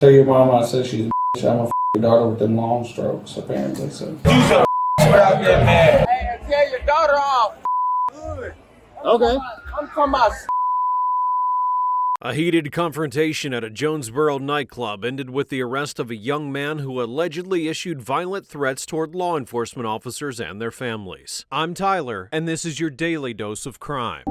Tell your mom I said she's a bitch. I'm a your daughter with them long strokes, apparently. So. Use a out there, man. Hey, tell your daughter off. Good. Okay. I'm talking about. A heated confrontation at a Jonesboro nightclub ended with the arrest of a young man who allegedly issued violent threats toward law enforcement officers and their families. I'm Tyler, and this is your daily dose of crime.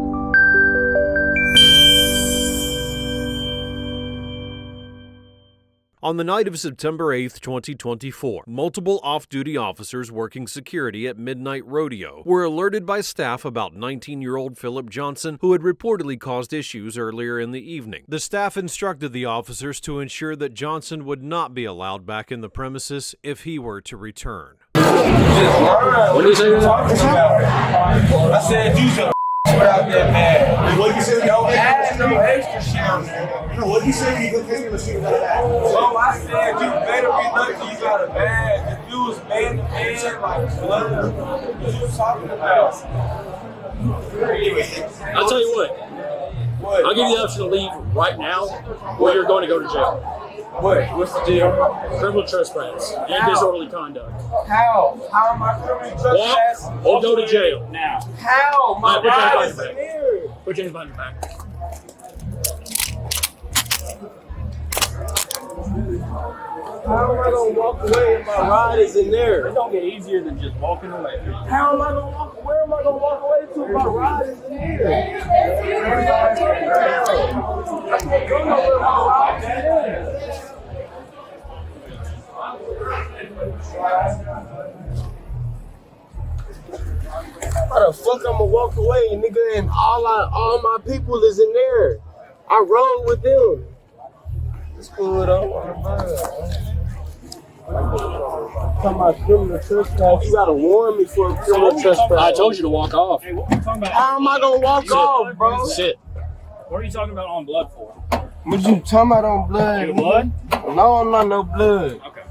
On the night of September 8, 2024, multiple off-duty officers working security at Midnight Rodeo were alerted by staff about 19-year-old Philip Johnson, who had reportedly caused issues earlier in the evening. The staff instructed the officers to ensure that Johnson would not be allowed back in the premises if he were to return. What did you say? I said use a out there, man. What you say? Don't add no extra shit. No, what you say? You can take the shit out of that. So I said you better be lucky you got a bag. If you was man to man, like blood, what you talking about? I'll tell you what. I'll give you the option to leave right now, or you're going to go to jail. What? What's the deal? Criminal trespass and disorderly conduct. How? How am I criminally trespassing? Walk or go to jail now. How? My Put your hands ride is behind in your here. back. Put your hands behind your back. How am I gonna walk away if my ride is in there? It don't get easier than just walking away. How am I gonna walk? Where am I gonna walk away to if my ride is in here? I can't go nowhere if my ride is in there. How the fuck I'ma walk away, nigga, and all my people is in there. I rode with them. It's cool though. Talking about criminal trespass, you gotta warn me for a criminal trespass. I told you to walk off. Hey, what are you talking about? How am I gonna walk off, bro? Sit. What are you talking about on blood for? What you talking about on blood? Your blood? No, I'm not no blood. Okay.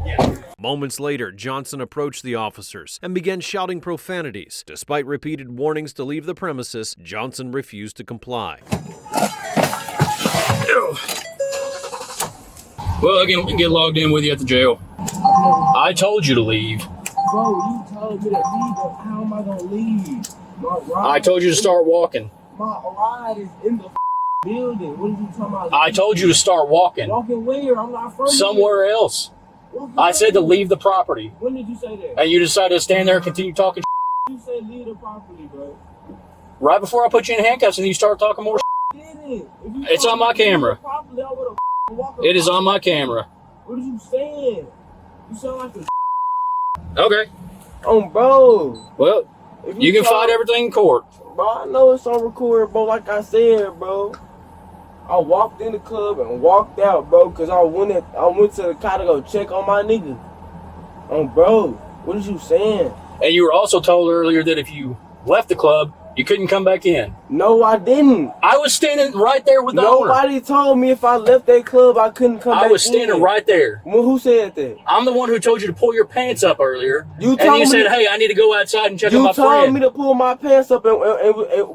Yeah. Moments later, Johnson approached the officers and began shouting profanities. Despite repeated warnings to leave the premises, Johnson refused to comply. Well, I can get logged in with you at the jail. I told you to leave. Bro, you told me to leave, but how am I gonna leave? I told you to start walking. My ride is in the building. What are you talking about? I told you to start walking. Walking where? I'm not from Somewhere else. I said to leave the property. When did you say that? And you decided to stand there and continue talking. You said leave the property, bro. Right before I put you in handcuffs and you start talking more. It's on my camera. It is on my camera. What are you saying? You sound like a Okay. bro. Well, you can fight everything in court. Bro, I know it's on record, bro. Like I said, bro. I walked in the club and walked out, bro, because I went to the car to go check on my nigga. Bro, what is you saying? And you were also told earlier that if you left the club, you couldn't come back in. No, I didn't. I was standing right there with the owner. Nobody told me if I left that club, I couldn't come back in. I was standing right there. Well, who said that? I'm the one who told you to pull your pants up earlier. You and told you me said, hey, I need to go outside and check on my You told friend. me to pull my pants up, and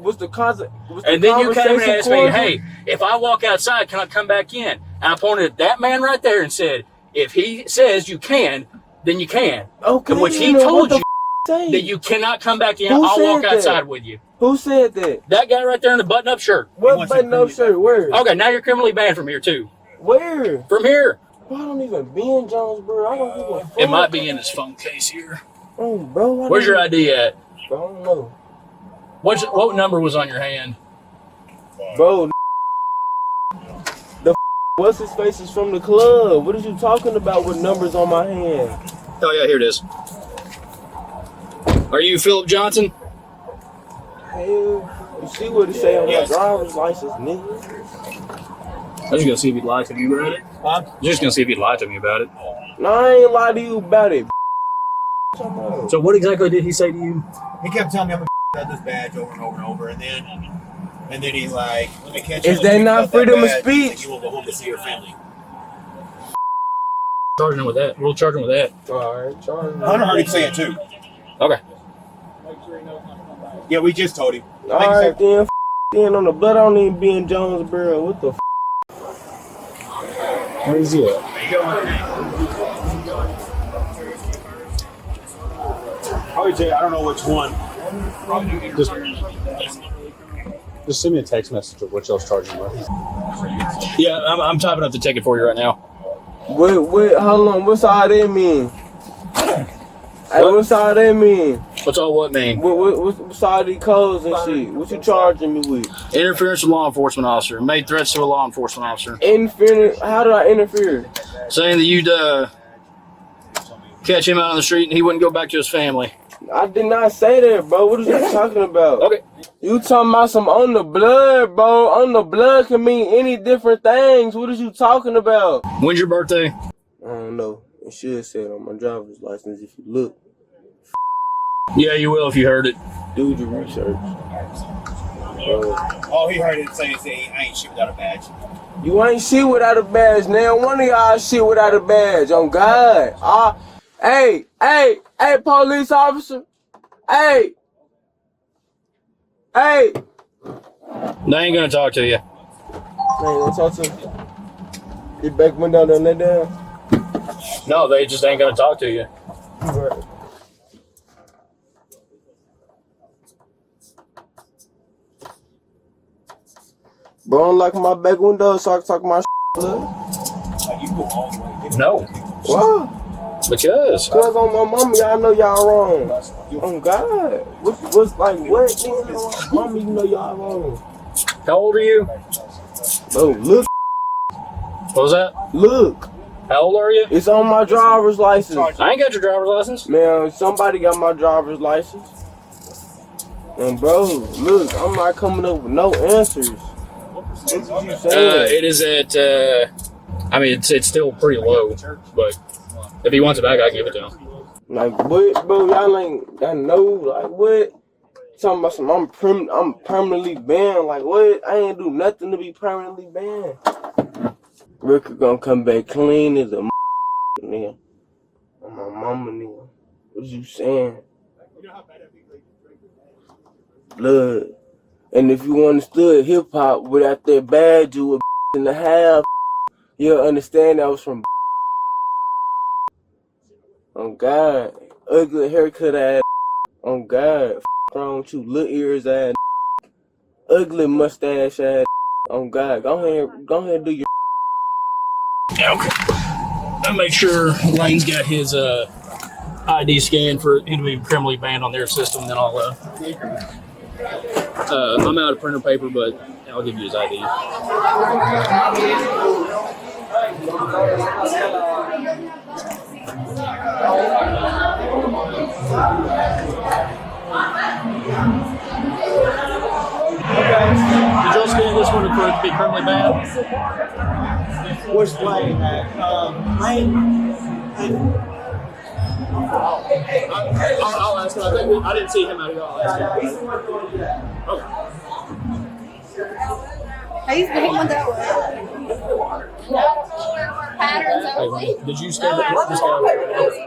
was the concept. And then you came and asked me, hey, if I walk outside, can I come back in? And I pointed at that man right there and said, if he says you can, then you can. Okay. In which he told you that you cannot come back in. I'll walk outside with you. Who said that? That guy right there in the button-up shirt. What button-up shirt? Where? Okay, now you're criminally banned from here, too. Where? From here. Bro, I don't even be in Jonesboro. I don't give a fuck. It might be in his phone case here. Bro, Where's your ID at? I don't know. What number was on your hand? Bro, what's his face is from the club. What are you talking about with numbers on my hand? Oh, yeah, here it is. Are you Philip Johnson? Hell, you see what it say on my driver's license, nigga? I'm just gonna see if he'd lie to me about it. Huh? Just gonna see if he'd lie to me about it. No, I ain't lie to you about it. So what exactly did he say to you? He kept telling me I'm about this badge over and over and over, and then he's like, "Let me catch you." Is that not freedom of speech? You will go home to see your family. Charging him with that. We'll charge him with that. All right, charge. Hunter heard him say it too. Okay. Yeah, we just told him. All right, then. On the blood, I don't even be in Jonesboro. What the Where's he at? Probably Jay, I don't know which one. Just send me a text message of what y'all's charging with. Yeah, I'm typing up the ticket for you right now. Wait, how long? What's all that mean? Hey, what's all that mean? What's all what mean? What's all these codes and shit? What you charging me with? Interference with law enforcement officer. Made threats to a law enforcement officer. Interfering? How did I interfere? Saying that you'd catch him out on the street and he wouldn't go back to his family. I did not say that, bro. What are you talking about? Okay. You talking about some on the blood, bro. On the blood can mean any different things. What are you talking about? When's your birthday? I don't know. It should say it on my driver's license if you look. Yeah, you will if you heard it. Do your research. All he heard it say is I ain't shit without a badge. You ain't shit without a badge. Now one of y'all shit without a badge. On God. Hey, police officer. Hey. They ain't gonna talk to you. Hey, what's up to get back window and let down? No, they just ain't gonna talk to you. Right. Bro, unlock my back window so I can talk my blood. No. Why? Because Cause on my mama, y'all know y'all wrong. Oh God, what's like what? Nigga, mama, you know y'all wrong. how old are you? Bro, look, What was that? look, How old are you? it's on my driver's license. I ain't got your driver's license. Man, somebody got my driver's license. And bro, look, I'm not coming up with no answers. What you saying? It is at. I mean, it's still pretty low, but if he wants it back, I give it to him. Like what, bro? Y'all ain't got no like what? Talking about some I'm permanently banned. Like what? I ain't do nothing to be permanently banned. Rick gonna come back clean as a nigga. On my mama nigga. What you saying? Blood. And if you understood hip hop without that badge you a and a half, you'll understand that was from. Oh God, ugly haircut ass. Oh God, wrong with you, little ears ass. Ugly mustache ass. Oh God, go ahead and do your. Yeah, okay. I'll make sure Lane's got his ID scan for him to be criminally banned on their system. Then I'll. I'm out of printer paper, but I'll give you his ID. Did y'all scan this one for it to be criminally banned? Which Lane at? Lane. I'll ask him. I didn't see him out here. I'll ask him. Okay. He's the one that was patterns only. Hey, did you scan this guy?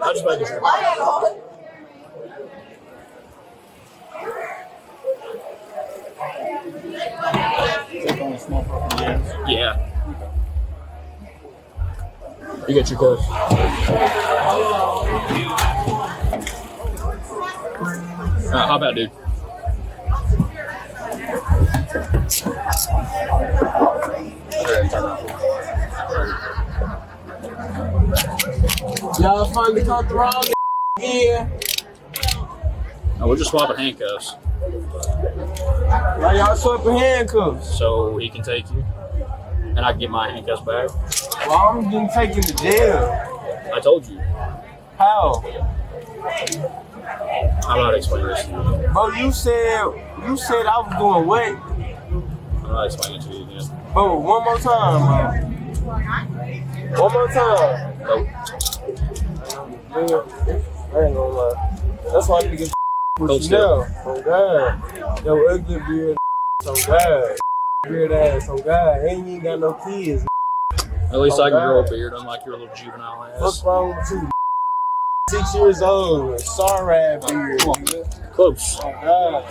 I just made sure. Yeah. You got your code. How about, dude? Y'all finally come through all again. No, we're just swapping handcuffs Why y'all swapping handcuffs? so he can take you, and I can get my handcuffs back. Well, I'm getting taken to jail. I told you. How? I'm not explaining this to you. Bro, you said I was doing what? I'm not explaining it to you again. Bro, one more time, bro. One more time. Nope. I ain't gonna lie. That's why I need to get Hold with still. Chanel. Oh God. Yo, ugly beard. Oh God. Beard ass. Oh God. Ain't even got no kids. At least Oh, I can grow a God. beard, unlike your little juvenile ass. What's wrong with you? 6 years old. Sorry, beard. Nigga. Close. Oh God.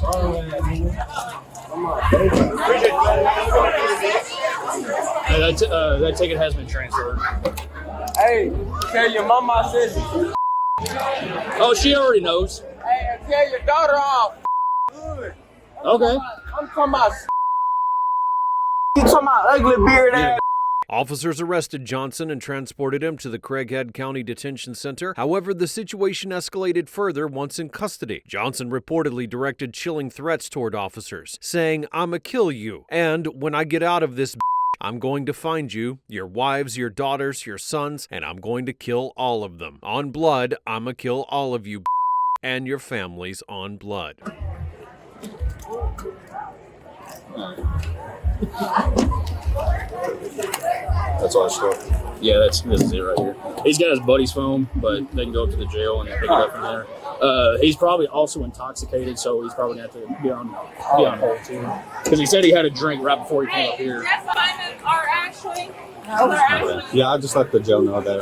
Sorry, nigga. I'm not baby. That ticket has been transferred. Hey, tell your mama I said you. Oh, she already knows. Hey, and tell your daughter off. Good. Okay. I'm talking about. You talking about ugly beard ass. Officers arrested Johnson and transported him to the Craighead County Detention Center. However, the situation escalated further once in custody. Johnson reportedly directed chilling threats toward officers, saying, "I'ma kill you, and when I get out of this, I'm going to find you, your wives, your daughters, your sons, and I'm going to kill all of them. On blood, I'ma kill all of you, and your families on blood." That's all I stuff. Yeah, this is it right here. He's got his buddy's phone, but they can go up to the jail and pick it up from there. He's probably also intoxicated, so he's probably going to have to be on hold too. Because he said he had a drink right before he came up here. Yeah, I just let the Joe know that.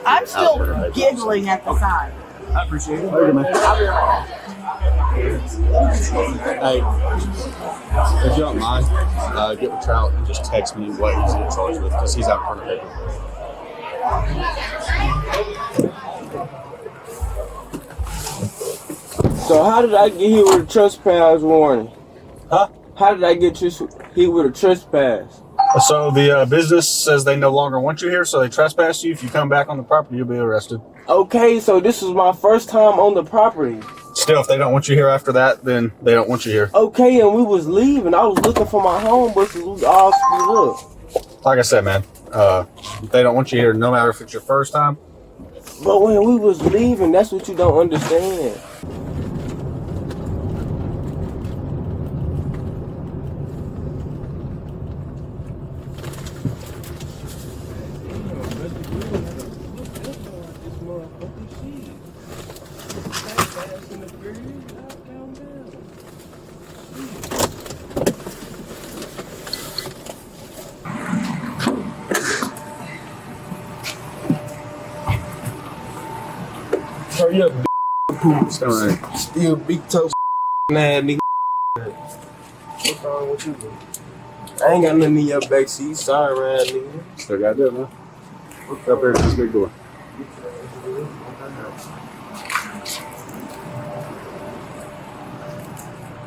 I'm still giggling at the side. I appreciate it. Hey, if you don't mind, get with Trout and just text me what he's getting charged with, because he's out in front of paper. So how did I get hit with a trespass warning? Huh? How did I get hit with a trespass? So the business says they no longer want you here, so they trespass you. If you come back on the property, you'll be arrested. Okay, so this is my first time on the property. Still, if they don't want you here after that, then they don't want you here. Okay, and we was leaving. I was looking for my home, but we all split up. Like I said, man, they don't want you here no matter if it's your first time. But when we was leaving, that's what you don't understand. Hurry up, still big toe mad nigga. What's wrong with you, bro? I ain't got nothing in your backseat. Sorry, man, nigga. Still got that, man. Look up there to this big door.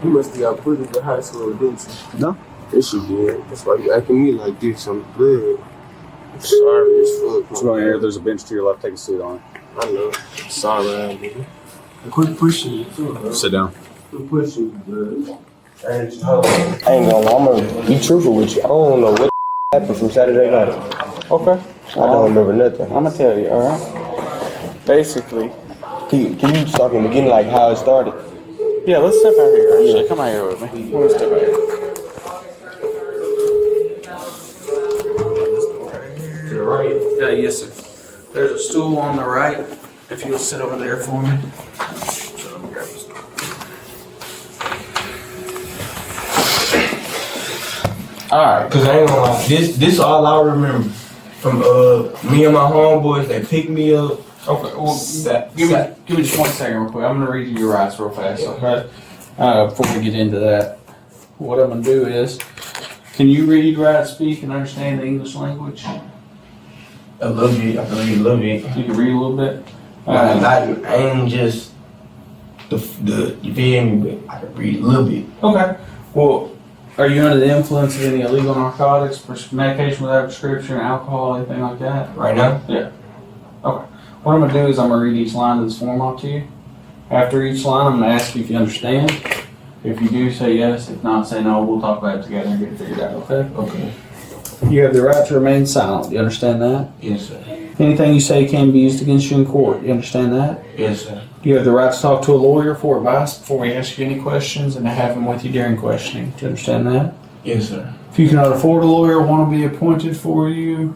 You must have got put into high school, didn't you? No. Yes, you did. That's why you acting me like this. I'm good. I'm sorry as fuck. Let's go in here. There's a bench to your left. Take a seat on it. I know. Sorry, man, nigga. Quit pushing you, too, bro. Sit down. Quit pushing you, bro. I ain't gonna lie, I'm gonna be truthful with you. I don't know what happened from Saturday night. Okay. I don't remember nothing. I'm gonna tell you, alright? Basically, can you talk in the beginning, like how it started? Yeah, let's step out here. Actually, come out here with me. Let's step out here. To the right? Yes, sir. There's a stool on the right. If you'll sit over there for me. Alright, cause I ain't gonna lie, this all I remember from me and my homeboys that picked me up. Okay, well, give me just 1 second real quick. I'm gonna read you your rights real fast, okay? Before we get into that. What I'm gonna do is, can you read, write, speak, and understand the English language? A little bit, I can read a little bit. You can read a little bit? I ain't just the you feel me, but I can read a little bit. Okay. Well, are you under the influence of any illegal narcotics, medication without prescription, alcohol, anything like that? Right now? Yeah. Okay. What I'm going to do is I'm going to read each line of this form off to you. After each line, I'm going to ask you if you understand. If you do, say yes. If not, say no. We'll talk about it together and get it figured out, okay? Okay. You have the right to remain silent. You understand that? Yes, sir. Anything you say can be used against you in court. You understand that? Yes, sir. You have the right to talk to a lawyer for advice before we ask you any questions and to have him with you during questioning. Do you understand that? Yes, sir. If you cannot afford a lawyer, one will be appointed for you,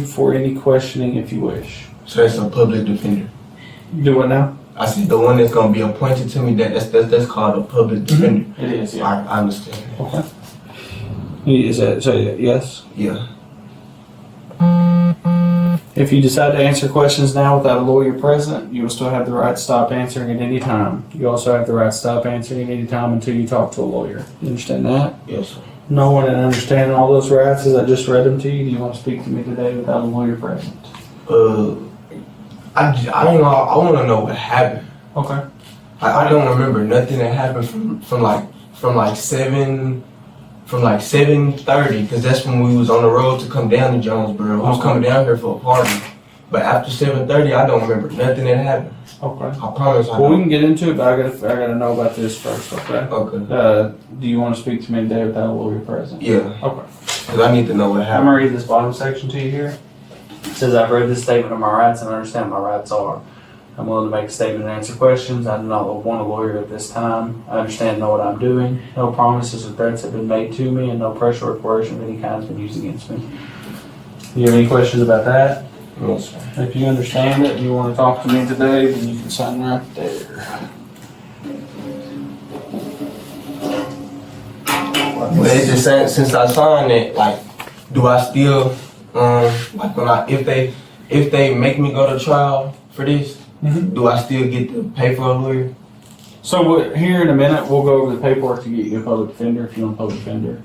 for any questioning if you wish. So that's a public defender. Do what now? I said the one that's gonna be appointed to me. That's called a public defender. It is. Yeah. I understand. Okay. Is that so? Yes. Yeah. If you decide to answer questions now without a lawyer present, you will still have the right to stop answering at any time. You also have the right to stop answering at any time until you talk to a lawyer. You understand that? Yes, sir. Knowing and understanding all those rights as I just read them to you, do you want to speak to me today without a lawyer present? I want to know what happened. Okay. I don't remember nothing that happened from like 7:30, because that's when we was on the road to come down to Jonesboro. We was coming down here for a party. But after 7:30, I don't remember nothing that happened. Okay. I promise. Well, we can get into it, but I gotta know about this first. Okay. Okay. Do you want to speak to me today without a lawyer present? Yeah. Okay. Because I need to know what I'm happened. gonna read this bottom section to you here. It says, I've read this statement of my rights and understand my rights are. I'm willing to make a statement and answer questions. I do not want a lawyer at this time. I understand and know what I'm doing. No promises or threats have been made to me, and no pressure or coercion of any kind has been used against me. Do you have any questions about that? No, sir. If you understand it and you want to talk to me today, then you can sign right there. But it's the same, since I signed it, like, do I still, like if they make me go to trial for this, do I still get to pay for a lawyer? So here in a minute, we'll go over the paperwork to get you a public defender if you want a public defender.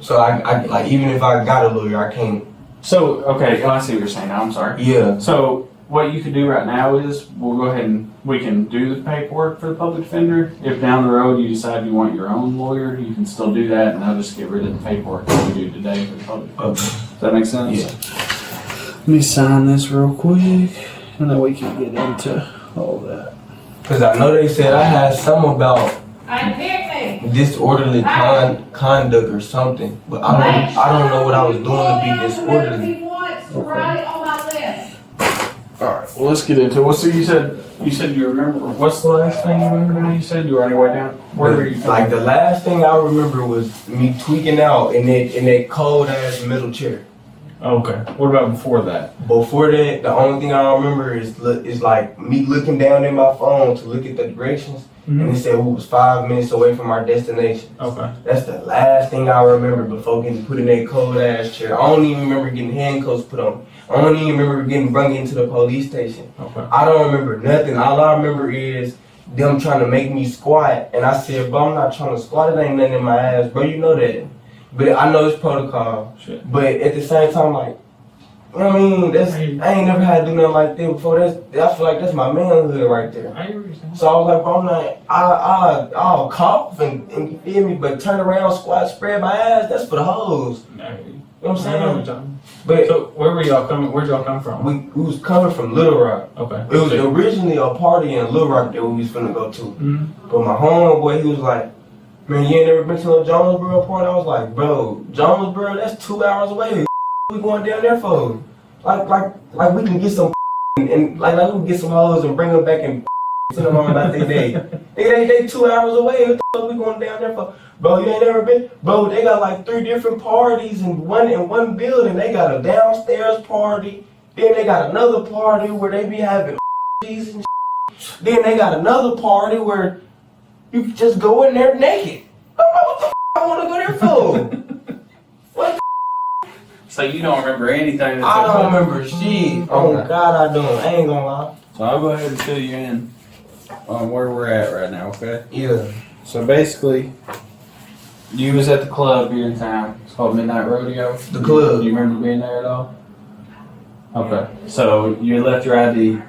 So I like, even if I got a lawyer, I can't. So, okay, I see what you're saying now, I'm sorry. Yeah. So what you can do right now is we'll go ahead and we can do the paperwork for the public defender. If down the road you decide you want your own lawyer, you can still do that, and I'll just get rid of the paperwork that we do today for the public defender. Okay. Does that make sense? Yeah. Let me sign this real quick, and then we can get into all that. Because I know they said I had some about disorderly conduct or something, but I don't know what I was doing to be disorderly. Alright, well let's get into it. Well, so you said you remember, what's the last thing you remember now? You said you were on your way down? Where were you? Like the last thing I remember was me tweaking out in that cold ass metal chair. Okay. What about before that? Before that, the only thing I remember is like me looking down in my phone to look at the directions, and it said we was 5 minutes away from our destination. Okay. That's the last thing I remember before getting put in that cold ass chair. I don't even remember getting handcuffs put on. I don't even remember getting brung into the police station. Okay. I don't remember nothing. All I remember is them trying to make me squat, and I said, bro, I'm not trying to squat. It ain't nothing in my ass, bro. You know that. But I know it's protocol. Shit. But at the same time, like, you know what I mean? I ain't never had to do nothing like that before. I feel like that's my manhood right there. So I was like, bro, I'm like, I'll cough and you feel me, but turn around, squat, spread my ass, that's for the hoes. You know what I'm saying? But so where'd y'all come from? We was coming from Little Rock. Okay. It was originally a party in Little Rock that we was finna go to. But my homeboy, he was like, man, you ain't never been to a Jonesboro party? I was like, bro, Jonesboro, that's 2 hours away. We going down there for? Like we can get some and like we can get some hoes and bring them back and send them on about their day. They 2 hours away. What the fuck we going down there for? Bro, you ain't never been? Bro, they got like 3 different parties in one building. They got a downstairs party. Then they got another party where they be having and shit. Then they got another party where you can just go in there naked. What the f I want to go there for? What? So you don't remember anything? I don't remember shit. Oh God, I don't. I ain't gonna lie. So I'll go ahead and fill you in on where we're at right now, okay? Yeah. So basically, you was at the club here in town. It's called Midnight Rodeo. The club. Do you remember being there at all? Okay. So you left your ID.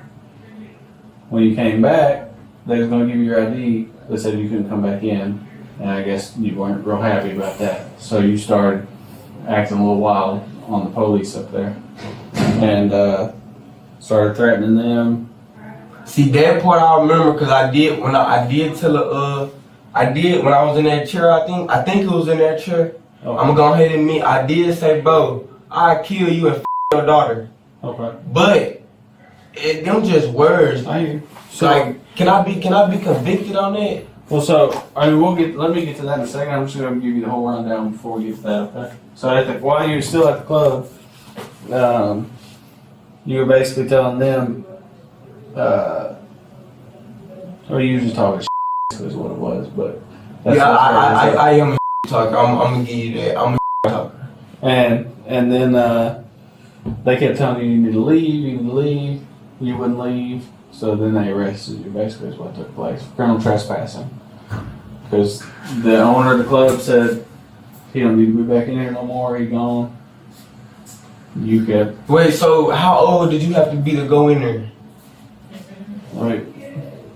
When you came back, they was gonna give you your ID. They said you couldn't come back in, and I guess you weren't real happy about that. So you started acting a little wild on the police up there, and started threatening them. See, that part I remember because I did when I did when I was in that chair. I think it was in that chair. Okay. I'm gonna go ahead and admit I did say, bro, I'll kill you and your daughter. Okay. But them just words. I hear you. So, like, can I be convicted on that? well, so I mean, let me get to that in a second. I'm just gonna give you the whole rundown before we get to that. Okay. So while you were still at the club, you were basically telling them, or you were just talking shit is what it was, but that's I am a talker. I'm gonna give you that. I'm a talker. And then they kept telling you need to leave. You wouldn't leave. So then they arrested you. Basically, is what took place. Criminal trespassing. Because the owner of the club said He don't need to be back in here no more. He gone. You kept. Wait, so how old did you have to be to go in there? Like,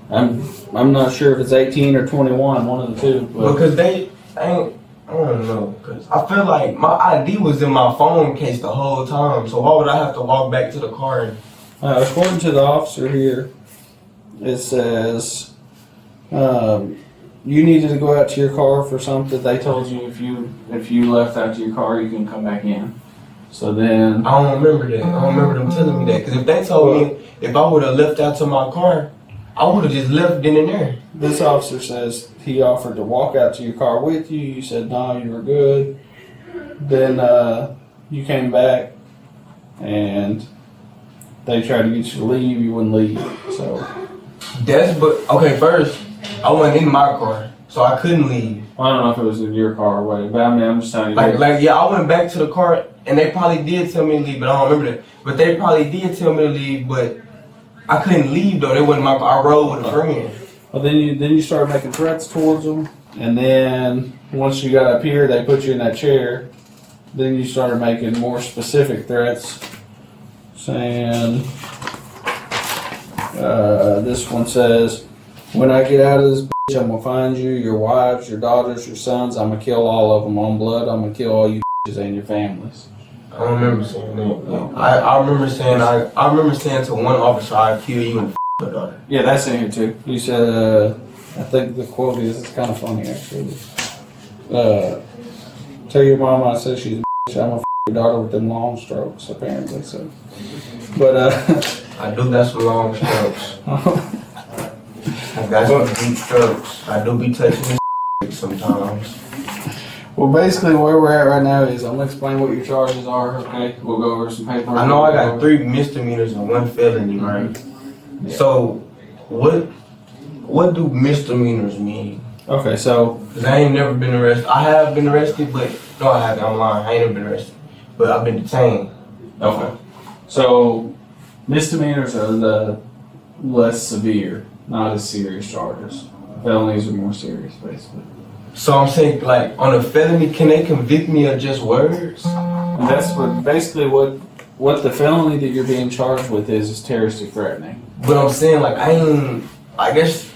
I'm not sure if it's 18 or 21, one of the two. But Because they ain't. I don't know. Cause I feel like my ID was in my phone case the whole time. So why would I have to walk back to the car? according to the officer here, it says you needed to go out to your car for something. They told you if you left out to your car, you can come back in. So then I don't remember that. I don't remember them telling me that. Because if they told me if I would have left out to my car, I would have just left then and there. this officer says he offered to walk out to your car with you. You said no, you were good. Then you came back and they tried to get you to leave. You wouldn't leave. So Okay, first, I wasn't in my car, so I couldn't leave. I don't know if it was in your car or what, but I mean, I'm just telling you. I went back to the car, and they probably did tell me to leave, but I don't remember that. But they probably did tell me to leave, but I couldn't leave though. They wasn't my car. I rode with a friend. Well, then you started making threats towards them, and then once you got up here, they put you in that chair. Then you started making more specific threats, saying, this one says, "When I get out of this bitch, I'm gonna find you, your wives, your daughters, your sons. I'm gonna kill all of them on blood. I'm gonna kill all you bitches and your families." I don't remember saying that. I remember saying to one officer, "I'll kill you and your daughter." Yeah, that's in here too. You said, I think the quote is, it's kind of funny actually. Tell your mama I said she's a bitch. I'm gonna your daughter with them long strokes, apparently. So, but I do got some long strokes. I got some deep strokes. I do be touching this sometimes. Well, basically where we're at right now is I'm gonna explain what your charges are. Okay, we'll go over some paperwork. I know I got 3 misdemeanors and 1 felony, right? Yeah. So, what do misdemeanors mean? Okay, so Cause I ain't never been arrested. I have been arrested, but no, I haven't. I'm lying. I ain't never been arrested, but I've been detained. okay, so misdemeanors are the less severe, not as serious charges. Felonies are more serious, basically. So I'm saying, like, on a felony, can they convict me of just words? And that's what the felony that you're being charged with is terroristic threatening. But I'm saying, like, I guess,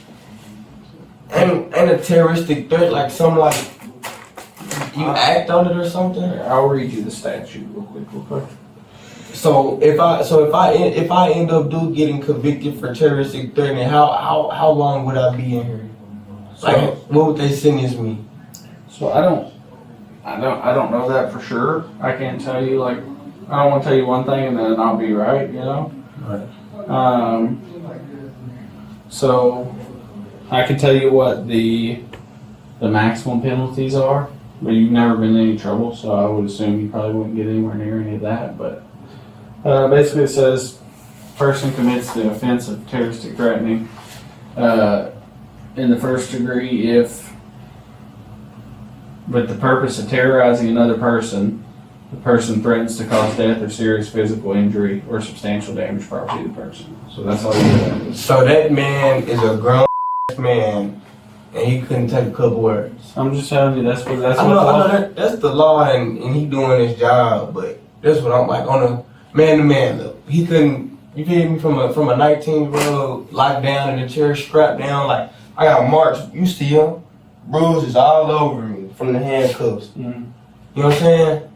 ain't a terroristic threat like something like you act on it or something? I'll read you the statute real quick. So if I end up getting convicted for terroristic threatening, how long would I be in here? Like, what would they sentence me? So I don't know that for sure. I can't tell you, like, I don't want to tell you one thing and then I'll be right, you know? Right. So I can tell you what the maximum penalties are, but you've never been in any trouble, so I would assume you probably wouldn't get anywhere near any of that. But basically it says person commits the offense of terroristic threatening in the first degree if with the purpose of terrorizing another person, the person threatens to cause death or serious physical injury or substantial damage to property of the person. So that's all you do. So that man is a grown man, and he couldn't take a couple words. I'm just telling you that's what I know that's the law, and he doing his job. But that's what I'm like on a man-to-man level. He couldn't. You feel me? From a 19-year-old locked down in a chair, strapped down. Like I got marks. You see him? Bruises all over me from the handcuffs. Mm-hmm. You know what I'm saying?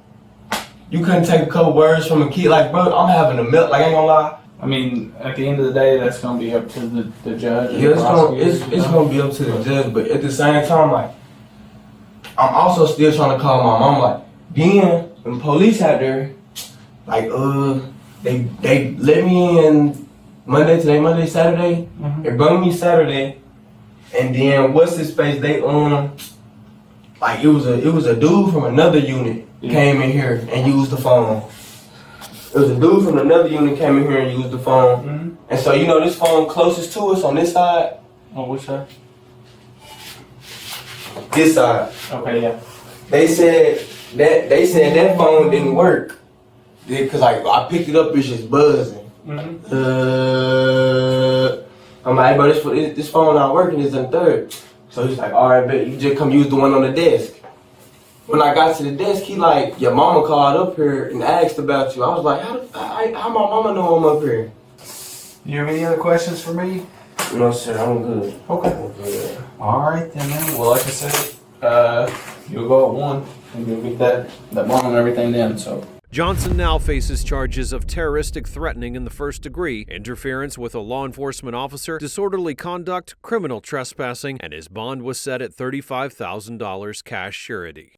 You couldn't take a couple words from a kid. Like, bro, I'm having a melt. Like, I ain't gonna lie. I mean, at the end of the day, that's gonna be up to the judge. Yeah, it's gonna be up to the judge. But at the same time, like, I'm also still trying to call my mom. Like, then when police out there, like, they let me in Monday, Saturday. Mm-hmm. They brought me Saturday, and then what's his face? They like it was a dude from another unit came in here and used the phone. It was a dude from another unit came in here and used the phone. Mm-hmm. And so you know this phone closest to us on this side. On which side? This side. Okay, yeah. They said that phone didn't work because like I picked it up, it's just buzzing. Mm-hmm. I'm like, bro, this phone not working. It's in third. So he's like, all right, bet you just come use the one on the desk. when I got to the desk, he like, your mama called up here and asked about you. I was like, how my mama know I'm up here? You have any other questions for me? No, sir, I'm good. Okay. I'm good. All right then, man. Well, like I said, you'll go at 1 and you'll get that bond and everything then. So. Johnson now faces charges of terroristic threatening in the first degree, interference with a law enforcement officer, disorderly conduct, criminal trespassing, and his bond was set at $35,000 cash surety.